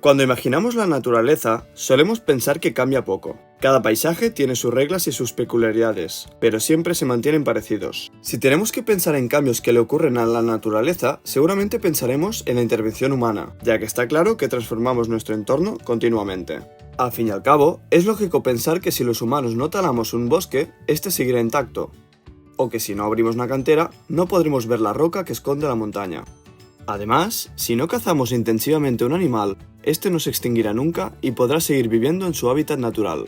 Cuando imaginamos la naturaleza, solemos pensar que cambia poco. Cada paisaje tiene sus reglas y sus peculiaridades, pero siempre se mantienen parecidos. Si tenemos que pensar en cambios que le ocurren a la naturaleza, seguramente pensaremos en la intervención humana, ya que está claro que transformamos nuestro entorno continuamente. Al fin y al cabo, es lógico pensar que si los humanos no talamos un bosque, este seguirá intacto, o que si no abrimos una cantera, no podremos ver la roca que esconde la montaña. Además, si no cazamos intensivamente un animal, este no se extinguirá nunca y podrá seguir viviendo en su hábitat natural.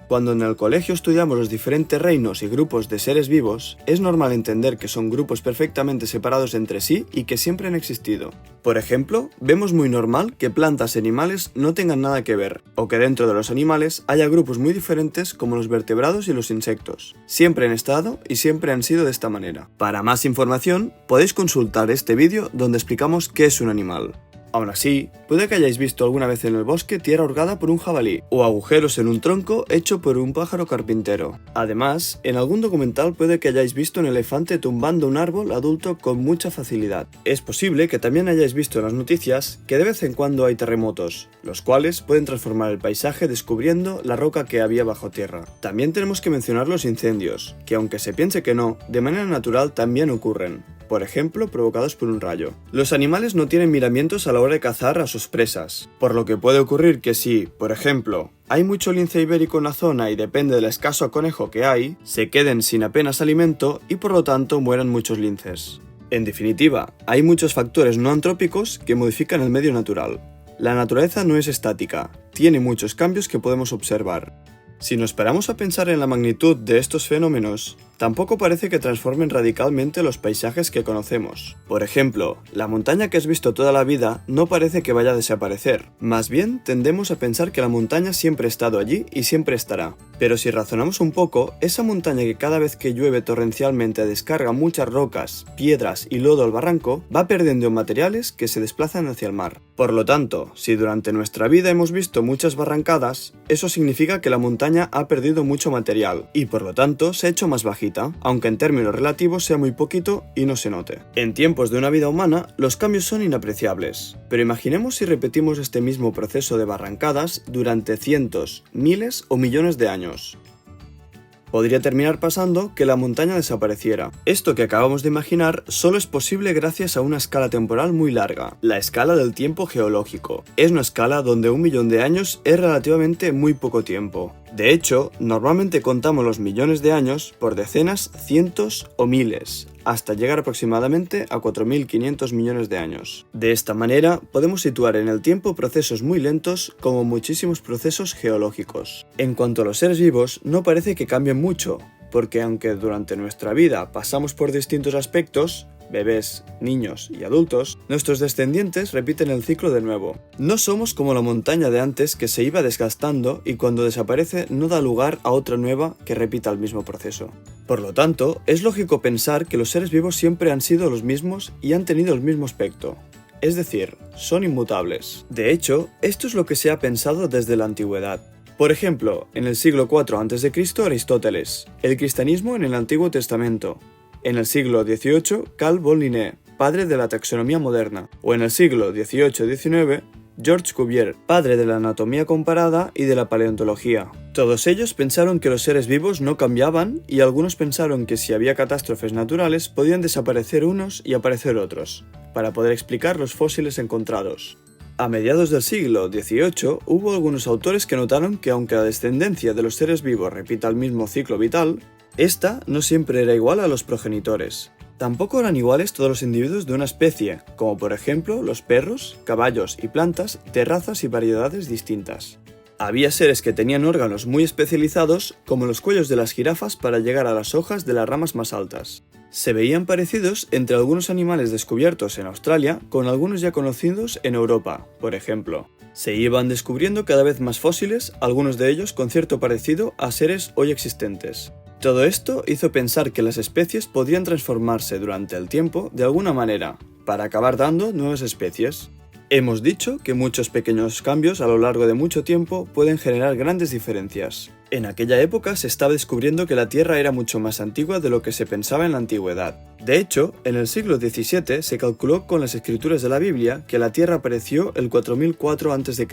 Cuando en el colegio estudiamos los diferentes reinos y grupos de seres vivos, es normal entender que son grupos perfectamente separados entre sí y que siempre han existido. Por ejemplo, vemos muy normal que plantas y animales no tengan nada que ver, o que dentro de los animales haya grupos muy diferentes como los vertebrados y los insectos. Siempre han estado y siempre han sido de esta manera. Para más información, podéis consultar este vídeo donde explicamos qué es un animal. Aún así, puede que hayáis visto alguna vez en el bosque tierra hurgada por un jabalí, o agujeros en un tronco hecho por un pájaro carpintero. Además, en algún documental puede que hayáis visto un elefante tumbando un árbol adulto con mucha facilidad. Es posible que también hayáis visto en las noticias que de vez en cuando hay terremotos, los cuales pueden transformar el paisaje descubriendo la roca que había bajo tierra. También tenemos que mencionar los incendios, que aunque se piense que no, de manera natural también ocurren. Por ejemplo, provocados por un rayo. Los animales no tienen miramientos a la hora de cazar a sus presas, por lo que puede ocurrir que si, por ejemplo, hay mucho lince ibérico en la zona y depende del escaso conejo que hay, se queden sin apenas alimento y por lo tanto mueran muchos linces. En definitiva, hay muchos factores no antrópicos que modifican el medio natural. La naturaleza no es estática, tiene muchos cambios que podemos observar. Si nos paramos a pensar en la magnitud de estos fenómenos, tampoco parece que transformen radicalmente los paisajes que conocemos. Por ejemplo, la montaña que has visto toda la vida no parece que vaya a desaparecer. Más bien, tendemos a pensar que la montaña siempre ha estado allí y siempre estará. Pero si razonamos un poco, esa montaña que cada vez que llueve torrencialmente descarga muchas rocas, piedras y lodo al barranco, va perdiendo materiales que se desplazan hacia el mar. Por lo tanto, si durante nuestra vida hemos visto muchas barrancadas, eso significa que la montaña ha perdido mucho material y por lo tanto se ha hecho más bajita, aunque en términos relativos sea muy poquito y no se note. En tiempos de una vida humana, los cambios son inapreciables, pero imaginemos si repetimos este mismo proceso de barrancadas durante cientos, miles o millones de años. Podría terminar pasando que la montaña desapareciera. Esto que acabamos de imaginar solo es posible gracias a una escala temporal muy larga, la escala del tiempo geológico. Es una escala donde 1 millón de años es relativamente muy poco tiempo. De hecho, normalmente contamos los millones de años por decenas, cientos o miles, hasta llegar aproximadamente a 4.500 millones de años. De esta manera, podemos situar en el tiempo procesos muy lentos como muchísimos procesos geológicos. En cuanto a los seres vivos, no parece que cambien mucho, porque aunque durante nuestra vida pasamos por distintos aspectos, bebés, niños y adultos, nuestros descendientes repiten el ciclo de nuevo. No somos como la montaña de antes que se iba desgastando y cuando desaparece no da lugar a otra nueva que repita el mismo proceso. Por lo tanto, es lógico pensar que los seres vivos siempre han sido los mismos y han tenido el mismo aspecto. Es decir, son inmutables. De hecho, esto es lo que se ha pensado desde la antigüedad. Por ejemplo, en el siglo IV a.C. Aristóteles, el cristianismo en el Antiguo Testamento, en el siglo XVIII, Carl von Linné, padre de la taxonomía moderna, o en el siglo XVIII-XIX, Georges Cuvier, padre de la anatomía comparada y de la paleontología. Todos ellos pensaron que los seres vivos no cambiaban y algunos pensaron que si había catástrofes naturales podían desaparecer unos y aparecer otros, para poder explicar los fósiles encontrados. A mediados del siglo XVIII hubo algunos autores que notaron que aunque la descendencia de los seres vivos repita el mismo ciclo vital, esta no siempre era igual a los progenitores. Tampoco eran iguales todos los individuos de una especie, como por ejemplo los perros, caballos y plantas de razas y variedades distintas. Había seres que tenían órganos muy especializados, como los cuellos de las jirafas para llegar a las hojas de las ramas más altas. Se veían parecidos entre algunos animales descubiertos en Australia con algunos ya conocidos en Europa, por ejemplo. Se iban descubriendo cada vez más fósiles, algunos de ellos con cierto parecido a seres hoy existentes. Todo esto hizo pensar que las especies podían transformarse durante el tiempo de alguna manera, para acabar dando nuevas especies. Hemos dicho que muchos pequeños cambios a lo largo de mucho tiempo pueden generar grandes diferencias. En aquella época se estaba descubriendo que la Tierra era mucho más antigua de lo que se pensaba en la antigüedad. De hecho, en el siglo XVII se calculó con las escrituras de la Biblia que la Tierra apareció el 4004 a.C.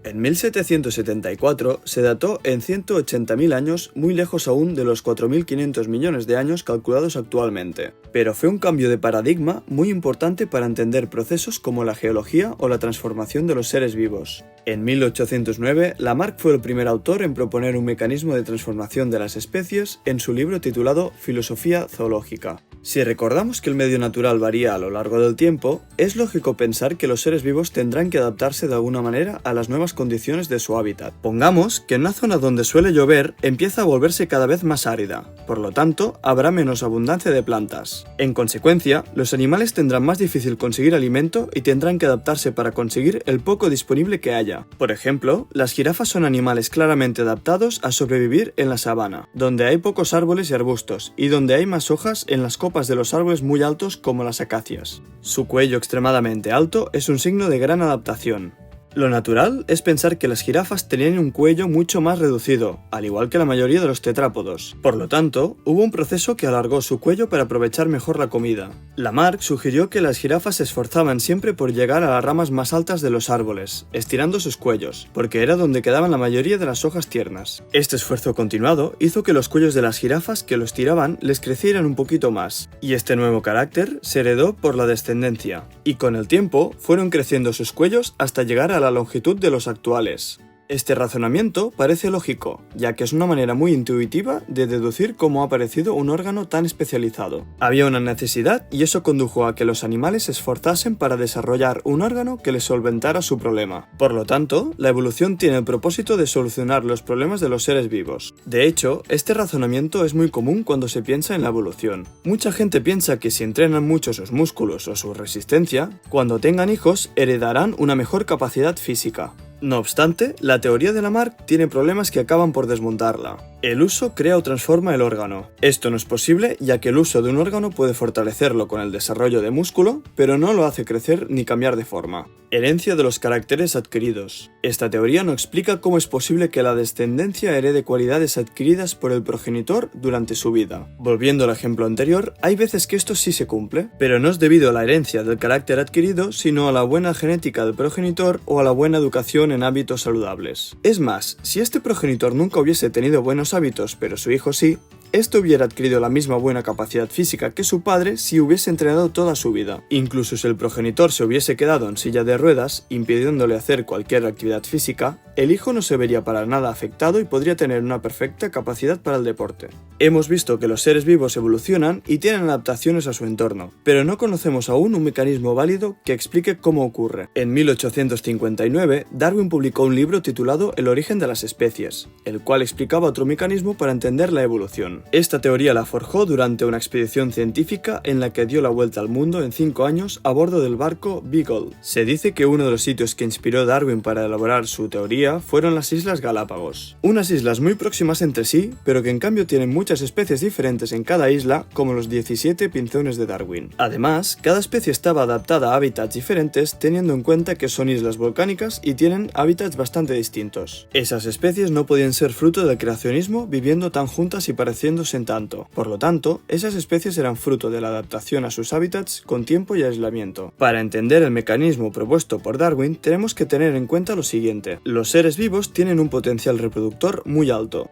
En 1774 se dató en 180.000 años, muy lejos aún de los 4.500 millones de años calculados actualmente. Pero fue un cambio de paradigma muy importante para entender procesos como la geología o la transformación de los seres vivos. En 1809, Lamarck fue el primer autor en proponer un mecanismo de transformación de las especies en su libro titulado Filosofía zoológica. Si recordamos que el medio natural varía a lo largo del tiempo, es lógico pensar que los seres vivos tendrán que adaptarse de alguna manera a las nuevas condiciones de su hábitat. Pongamos que en una zona donde suele llover empieza a volverse cada vez más árida, por lo tanto, habrá menos abundancia de plantas. En consecuencia, los animales tendrán más difícil conseguir alimento y tendrán que adaptarse para conseguir el poco disponible que haya. Por ejemplo, las jirafas son animales claramente adaptados a sobrevivir en la sabana, donde hay pocos árboles y arbustos, y donde hay más hojas en las copas de los árboles muy altos como las acacias. Su cuello extremadamente alto es un signo de gran adaptación. Lo natural es pensar que las jirafas tenían un cuello mucho más reducido, al igual que la mayoría de los tetrápodos. Por lo tanto, hubo un proceso que alargó su cuello para aprovechar mejor la comida. Lamarck sugirió que las jirafas se esforzaban siempre por llegar a las ramas más altas de los árboles, estirando sus cuellos, porque era donde quedaban la mayoría de las hojas tiernas. Este esfuerzo continuado hizo que los cuellos de las jirafas que los tiraban les crecieran un poquito más, y este nuevo carácter se heredó por la descendencia, y con el tiempo fueron creciendo sus cuellos hasta llegar a la longitud de los actuales. Este razonamiento parece lógico, ya que es una manera muy intuitiva de deducir cómo ha aparecido un órgano tan especializado. Había una necesidad y eso condujo a que los animales se esforzasen para desarrollar un órgano que les solventara su problema. Por lo tanto, la evolución tiene el propósito de solucionar los problemas de los seres vivos. De hecho, este razonamiento es muy común cuando se piensa en la evolución. Mucha gente piensa que si entrenan mucho sus músculos o su resistencia, cuando tengan hijos heredarán una mejor capacidad física. No obstante, la teoría de Lamarck tiene problemas que acaban por desmontarla. El uso crea o transforma el órgano. Esto no es posible ya que el uso de un órgano puede fortalecerlo con el desarrollo de músculo, pero no lo hace crecer ni cambiar de forma. Herencia de los caracteres adquiridos. Esta teoría no explica cómo es posible que la descendencia herede cualidades adquiridas por el progenitor durante su vida. Volviendo al ejemplo anterior, hay veces que esto sí se cumple, pero no es debido a la herencia del carácter adquirido, sino a la buena genética del progenitor o a la buena educación en hábitos saludables. Es más, si este progenitor nunca hubiese tenido buenos hábitos, pero su hijo sí, este hubiera adquirido la misma buena capacidad física que su padre si hubiese entrenado toda su vida. Incluso si el progenitor se hubiese quedado en silla de ruedas, impidiéndole hacer cualquier actividad física, el hijo no se vería para nada afectado y podría tener una perfecta capacidad para el deporte. Hemos visto que los seres vivos evolucionan y tienen adaptaciones a su entorno, pero no conocemos aún un mecanismo válido que explique cómo ocurre. En 1859, Darwin publicó un libro titulado El origen de las especies, el cual explicaba otro mecanismo para entender la evolución. Esta teoría la forjó durante una expedición científica en la que dio la vuelta al mundo en 5 años a bordo del barco Beagle. Se dice que uno de los sitios que inspiró a Darwin para elaborar su teoría fueron las Islas Galápagos. Unas islas muy próximas entre sí, pero que en cambio tienen muchas especies diferentes en cada isla, como los 17 pinzones de Darwin. Además, cada especie estaba adaptada a hábitats diferentes teniendo en cuenta que son islas volcánicas y tienen hábitats bastante distintos. Esas especies no podían ser fruto del creacionismo viviendo tan juntas y pareciéndose en tanto. Por lo tanto, esas especies eran fruto de la adaptación a sus hábitats con tiempo y aislamiento. Para entender el mecanismo propuesto por Darwin, tenemos que tener en cuenta lo siguiente. Los seres vivos tienen un potencial reproductor muy alto.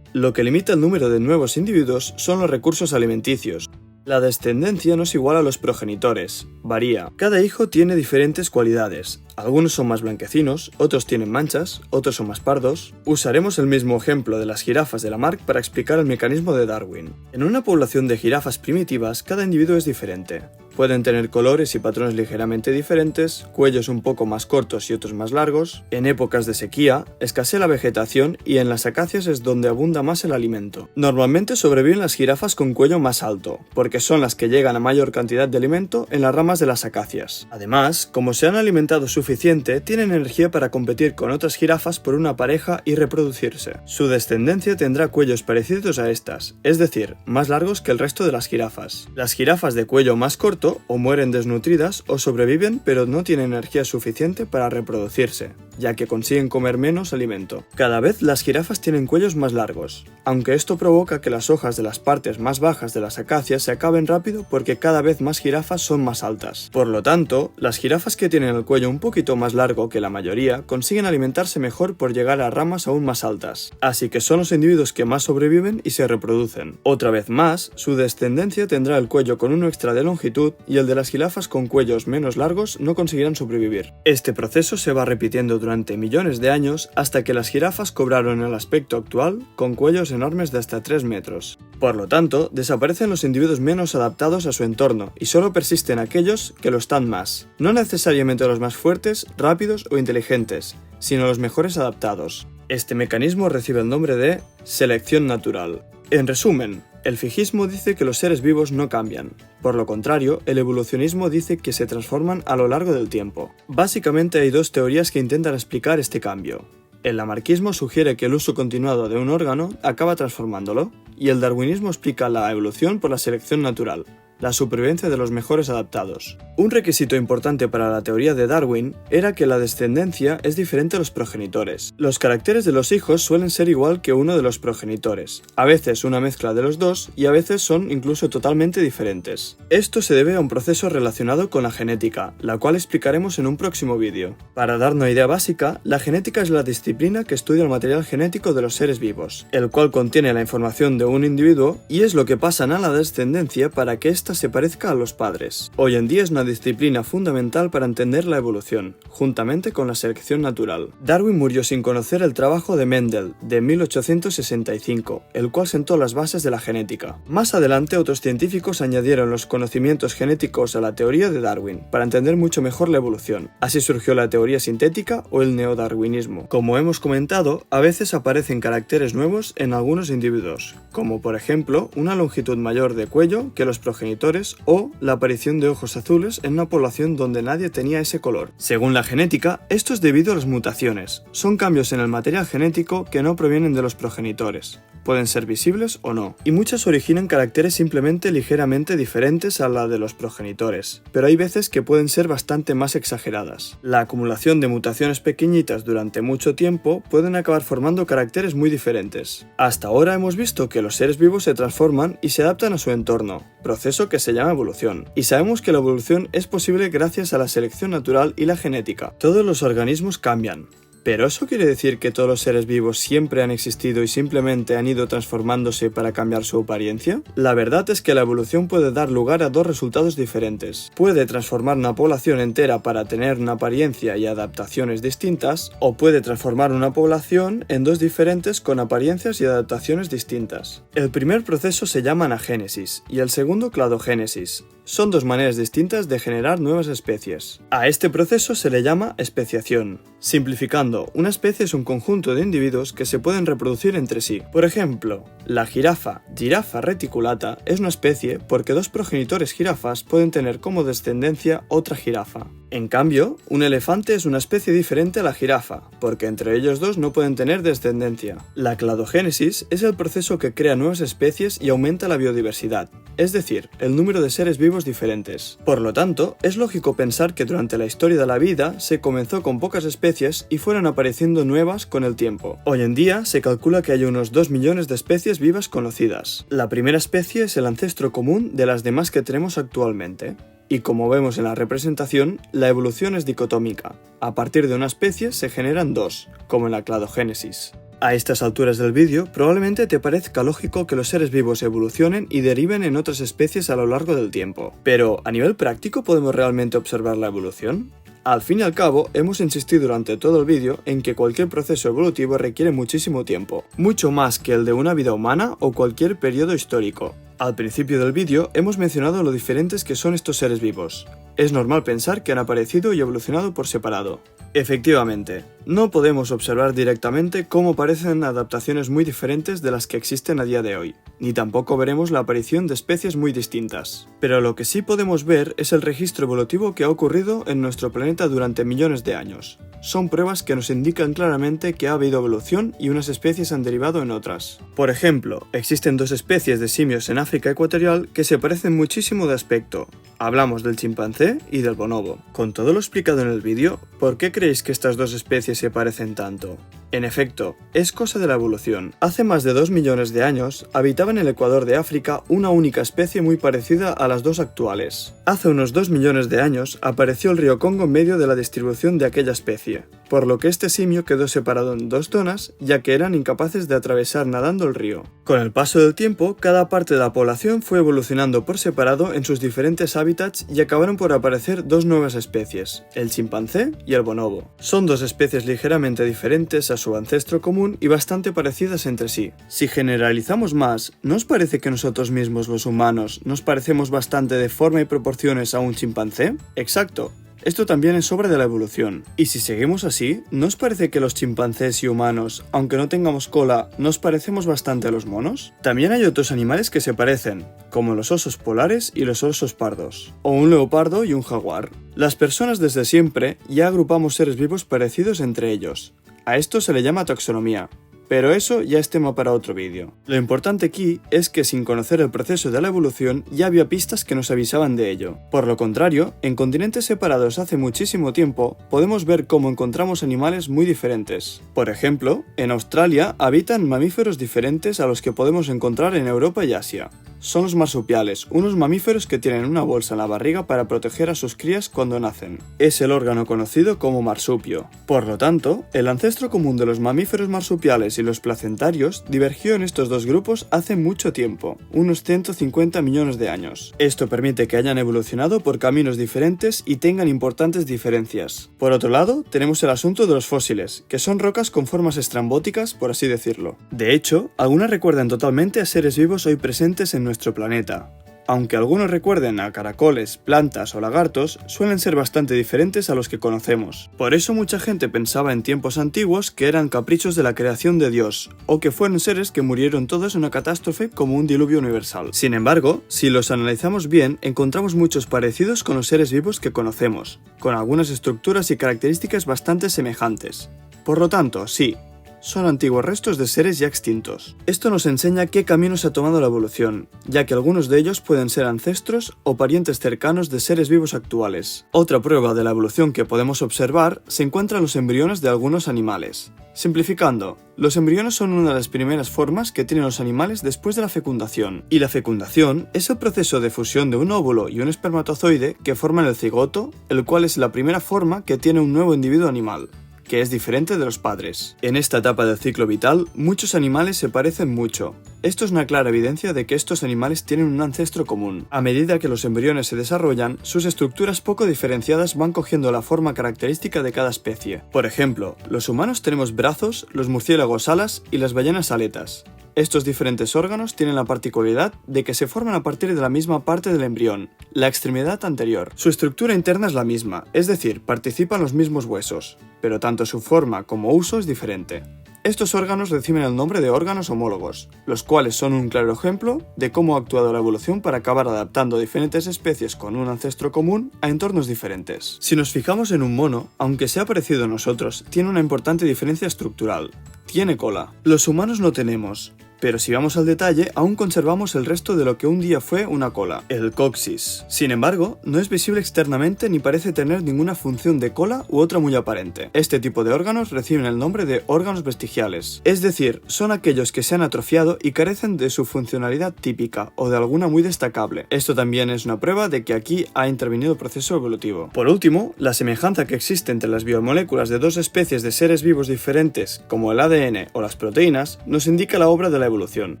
Lo que limita el número de nuevos individuos son los recursos alimenticios. La descendencia no es igual a los progenitores, varía. Cada hijo tiene diferentes cualidades. Algunos son más blanquecinos, otros tienen manchas, otros son más pardos. Usaremos el mismo ejemplo de las jirafas de Lamarck para explicar el mecanismo de Darwin. En una población de jirafas primitivas, cada individuo es diferente. Pueden tener colores y patrones ligeramente diferentes, cuellos un poco más cortos y otros más largos. En épocas de sequía, escasea la vegetación y en las acacias es donde abunda más el alimento. Normalmente sobreviven las jirafas con cuello más alto, porque son las que llegan a mayor cantidad de alimento en las ramas de las acacias. Además, como se han alimentado suficiente, tienen energía para competir con otras jirafas por una pareja y reproducirse. Su descendencia tendrá cuellos parecidos a estas, es decir, más largos que el resto de las jirafas. Las jirafas de cuello más corto o mueren desnutridas o sobreviven pero no tienen energía suficiente para reproducirse, ya que consiguen comer menos alimento. Cada vez las jirafas tienen cuellos más largos, aunque esto provoca que las hojas de las partes más bajas de las acacias se acaben rápido porque cada vez más jirafas son más altas. Por lo tanto, las jirafas que tienen el cuello un poquito más largo que la mayoría consiguen alimentarse mejor por llegar a ramas aún más altas, así que son los individuos que más sobreviven y se reproducen. Otra vez más, su descendencia tendrá el cuello con uno extra de longitud y el de las jirafas con cuellos menos largos no conseguirán sobrevivir. Este proceso se va repitiendo durante millones de años hasta que las jirafas cobraron el aspecto actual con cuellos enormes de hasta 3 metros. Por lo tanto, desaparecen los individuos menos adaptados a su entorno y solo persisten aquellos que lo están más. No necesariamente los más fuertes, rápidos o inteligentes, sino los mejores adaptados. Este mecanismo recibe el nombre de selección natural. En resumen, el fijismo dice que los seres vivos no cambian. Por lo contrario, el evolucionismo dice que se transforman a lo largo del tiempo. Básicamente hay dos teorías que intentan explicar este cambio. El lamarckismo sugiere que el uso continuado de un órgano acaba transformándolo, y el darwinismo explica la evolución por la selección natural, la supervivencia de los mejores adaptados. Un requisito importante para la teoría de Darwin era que la descendencia es diferente a los progenitores. Los caracteres de los hijos suelen ser igual que uno de los progenitores, a veces una mezcla de los dos y a veces son incluso totalmente diferentes. Esto se debe a un proceso relacionado con la genética, la cual explicaremos en un próximo vídeo. Para dar una idea básica, la genética es la disciplina que estudia el material genético de los seres vivos, el cual contiene la información de un individuo y es lo que pasan a la descendencia para que ésta se parezca a los padres. Hoy en día es una disciplina fundamental para entender la evolución, juntamente con la selección natural. Darwin murió sin conocer el trabajo de Mendel, de 1865, el cual sentó las bases de la genética. Más adelante otros científicos añadieron los conocimientos genéticos a la teoría de Darwin, para entender mucho mejor la evolución. Así surgió la teoría sintética o el neodarwinismo. Como hemos comentado, a veces aparecen caracteres nuevos en algunos individuos, como por ejemplo una longitud mayor de cuello que los progenitores o la aparición de ojos azules en una población donde nadie tenía ese color. Según la genética, esto es debido a las mutaciones. Son cambios en el material genético que no provienen de los progenitores. Pueden ser visibles o no, y muchas originan caracteres simplemente ligeramente diferentes a la de los progenitores, pero hay veces que pueden ser bastante más exageradas. La acumulación de mutaciones pequeñitas durante mucho tiempo pueden acabar formando caracteres muy diferentes. Hasta ahora hemos visto que los seres vivos se transforman y se adaptan a su entorno, proceso que se llama evolución, y sabemos que la evolución es posible gracias a la selección natural y la genética. Todos los organismos cambian. ¿Pero eso quiere decir que todos los seres vivos siempre han existido y simplemente han ido transformándose para cambiar su apariencia? La verdad es que la evolución puede dar lugar a dos resultados diferentes. Puede transformar una población entera para tener una apariencia y adaptaciones distintas, o puede transformar una población en dos diferentes con apariencias y adaptaciones distintas. El primer proceso se llama anagénesis y el segundo cladogénesis. Son dos maneras distintas de generar nuevas especies. A este proceso se le llama especiación. Simplificando, una especie es un conjunto de individuos que se pueden reproducir entre sí. Por ejemplo, la jirafa, Giraffa reticulata, es una especie porque dos progenitores jirafas pueden tener como descendencia otra jirafa. En cambio, un elefante es una especie diferente a la jirafa, porque entre ellos dos no pueden tener descendencia. La cladogénesis es el proceso que crea nuevas especies y aumenta la biodiversidad, es decir, el número de seres vivos diferentes. Por lo tanto, es lógico pensar que durante la historia de la vida se comenzó con pocas especies y fueron apareciendo nuevas con el tiempo. Hoy en día se calcula que hay unos 2 millones de especies vivas conocidas. La primera especie es el ancestro común de las demás que tenemos actualmente. Y como vemos en la representación, la evolución es dicotómica. A partir de una especie se generan dos, como en la cladogénesis. A estas alturas del vídeo, probablemente te parezca lógico que los seres vivos evolucionen y deriven en otras especies a lo largo del tiempo. Pero, ¿a nivel práctico podemos realmente observar la evolución? Al fin y al cabo, hemos insistido durante todo el vídeo en que cualquier proceso evolutivo requiere muchísimo tiempo, mucho más que el de una vida humana o cualquier periodo histórico. Al principio del vídeo hemos mencionado lo diferentes que son estos seres vivos. Es normal pensar que han aparecido y evolucionado por separado. Efectivamente, no podemos observar directamente cómo parecen adaptaciones muy diferentes de las que existen a día de hoy, ni tampoco veremos la aparición de especies muy distintas. Pero lo que sí podemos ver es el registro evolutivo que ha ocurrido en nuestro planeta durante millones de años. Son pruebas que nos indican claramente que ha habido evolución y unas especies han derivado en otras. Por ejemplo, existen dos especies de simios en África ecuatorial que se parecen muchísimo de aspecto, Hablamos del chimpancé y del bonobo. Con todo lo explicado en el vídeo, ¿por qué creéis que estas dos especies se parecen tanto? En efecto, es cosa de la evolución. Hace más de 2 millones de años, habitaba en el Ecuador de África una única especie muy parecida a las dos actuales. Hace unos 2 millones de años, apareció el río Congo en medio de la distribución de aquella especie, por lo que este simio quedó separado en dos zonas, ya que eran incapaces de atravesar nadando el río. Con el paso del tiempo, cada parte de la población fue evolucionando por separado en sus diferentes hábitats y acabaron por aparecer dos nuevas especies, el chimpancé y el bonobo. Son dos especies ligeramente diferentes a su ancestro común y bastante parecidas entre sí. Si generalizamos más, ¿no os parece que nosotros mismos los humanos nos parecemos bastante de forma y proporciones a un chimpancé? Exacto. Esto también es obra de la evolución. Y si seguimos así, ¿no os parece que los chimpancés y humanos, aunque no tengamos cola, nos parecemos bastante a los monos? También hay otros animales que se parecen, como los osos polares y los osos pardos, o un leopardo y un jaguar. Las personas desde siempre ya agrupamos seres vivos parecidos entre ellos. A esto se le llama taxonomía. Pero eso ya es tema para otro vídeo. Lo importante aquí es que sin conocer el proceso de la evolución ya había pistas que nos avisaban de ello. Por lo contrario, en continentes separados hace muchísimo tiempo, podemos ver cómo encontramos animales muy diferentes. Por ejemplo, en Australia habitan mamíferos diferentes a los que podemos encontrar en Europa y Asia. Son los marsupiales, unos mamíferos que tienen una bolsa en la barriga para proteger a sus crías cuando nacen. Es el órgano conocido como marsupio. Por lo tanto, el ancestro común de los mamíferos marsupiales y los placentarios divergió en estos dos grupos hace mucho tiempo, unos 150 millones de años. Esto permite que hayan evolucionado por caminos diferentes y tengan importantes diferencias. Por otro lado, tenemos el asunto de los fósiles, que son rocas con formas estrambóticas, por así decirlo. De hecho, algunas recuerdan totalmente a seres vivos hoy presentes en nuestro planeta. Aunque algunos recuerden a caracoles, plantas o lagartos, suelen ser bastante diferentes a los que conocemos. Por eso mucha gente pensaba en tiempos antiguos que eran caprichos de la creación de Dios, o que fueron seres que murieron todos en una catástrofe como un diluvio universal. Sin embargo, si los analizamos bien, encontramos muchos parecidos con los seres vivos que conocemos, con algunas estructuras y características bastante semejantes. Por lo tanto, sí, son antiguos restos de seres ya extintos. Esto nos enseña qué caminos ha tomado la evolución, ya que algunos de ellos pueden ser ancestros o parientes cercanos de seres vivos actuales. Otra prueba de la evolución que podemos observar se encuentra en los embriones de algunos animales. Simplificando, los embriones son una de las primeras formas que tienen los animales después de la fecundación, y la fecundación es el proceso de fusión de un óvulo y un espermatozoide que forman el cigoto, el cual es la primera forma que tiene un nuevo individuo animal, que es diferente de los padres. En esta etapa del ciclo vital, muchos animales se parecen mucho. Esto es una clara evidencia de que estos animales tienen un ancestro común. A medida que los embriones se desarrollan, sus estructuras poco diferenciadas van cogiendo la forma característica de cada especie. Por ejemplo, los humanos tenemos brazos, los murciélagos alas y las ballenas aletas. Estos diferentes órganos tienen la particularidad de que se forman a partir de la misma parte del embrión, la extremidad anterior. Su estructura interna es la misma, es decir, participan los mismos huesos, pero tanto su forma como uso es diferente. Estos órganos reciben el nombre de órganos homólogos, los cuales son un claro ejemplo de cómo ha actuado la evolución para acabar adaptando diferentes especies con un ancestro común a entornos diferentes. Si nos fijamos en un mono, aunque sea parecido a nosotros, tiene una importante diferencia estructural. Tiene cola. Los humanos no tenemos, pero si vamos al detalle, aún conservamos el resto de lo que un día fue una cola, el coxis. Sin embargo, no es visible externamente ni parece tener ninguna función de cola u otra muy aparente. Este tipo de órganos reciben el nombre de órganos vestigiales, es decir, son aquellos que se han atrofiado y carecen de su funcionalidad típica o de alguna muy destacable. Esto también es una prueba de que aquí ha intervenido el proceso evolutivo. Por último, la semejanza que existe entre las biomoléculas de dos especies de seres vivos diferentes, como el ADN o las proteínas, nos indica la obra de la evolución.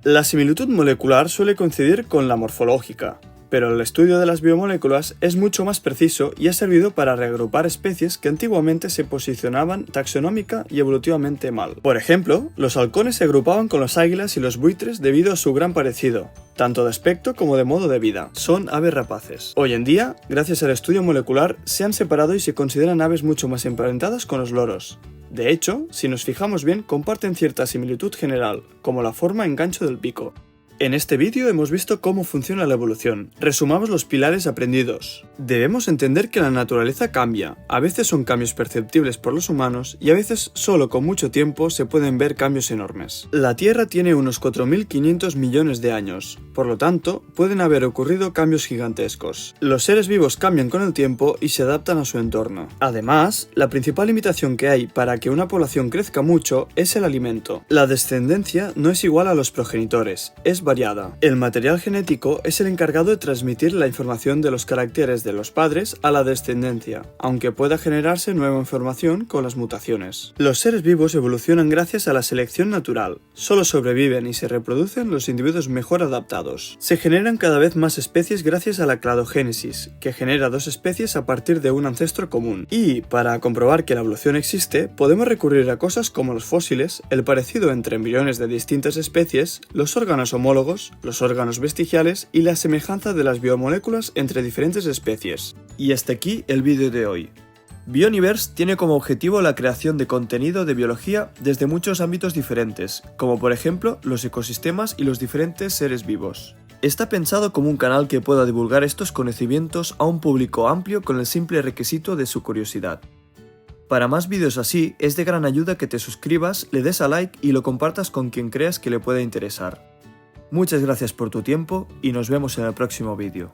La similitud molecular suele coincidir con la morfológica, pero el estudio de las biomoléculas es mucho más preciso y ha servido para reagrupar especies que antiguamente se posicionaban taxonómica y evolutivamente mal. Por ejemplo, los halcones se agrupaban con los águilas y los buitres debido a su gran parecido, tanto de aspecto como de modo de vida. Son aves rapaces. Hoy en día, gracias al estudio molecular, se han separado y se consideran aves mucho más emparentadas con los loros. De hecho, si nos fijamos bien, comparten cierta similitud general, como la forma en gancho del pico. En este vídeo hemos visto cómo funciona la evolución. Resumamos los pilares aprendidos. Debemos entender que la naturaleza cambia. A veces son cambios perceptibles por los humanos y a veces solo con mucho tiempo se pueden ver cambios enormes. La Tierra tiene unos 4.500 millones de años. Por lo tanto, pueden haber ocurrido cambios gigantescos. Los seres vivos cambian con el tiempo y se adaptan a su entorno. Además, la principal limitación que hay para que una población crezca mucho es el alimento. La descendencia no es igual a los progenitores, es variada. El material genético es el encargado de transmitir la información de los caracteres de los padres a la descendencia, aunque pueda generarse nueva información con las mutaciones. Los seres vivos evolucionan gracias a la selección natural. Solo sobreviven y se reproducen los individuos mejor adaptados. Se generan cada vez más especies gracias a la cladogénesis, que genera dos especies a partir de un ancestro común. Y, para comprobar que la evolución existe, podemos recurrir a cosas como los fósiles, el parecido entre embriones de distintas especies, los órganos homólogos, los órganos vestigiales y la semejanza de las biomoléculas entre diferentes especies. Y hasta aquí el vídeo de hoy. Bioniverse tiene como objetivo la creación de contenido de biología desde muchos ámbitos diferentes, como por ejemplo los ecosistemas y los diferentes seres vivos. Está pensado como un canal que pueda divulgar estos conocimientos a un público amplio con el simple requisito de su curiosidad. Para más vídeos así, es de gran ayuda que te suscribas, le des a like y lo compartas con quien creas que le pueda interesar. Muchas gracias por tu tiempo y nos vemos en el próximo vídeo.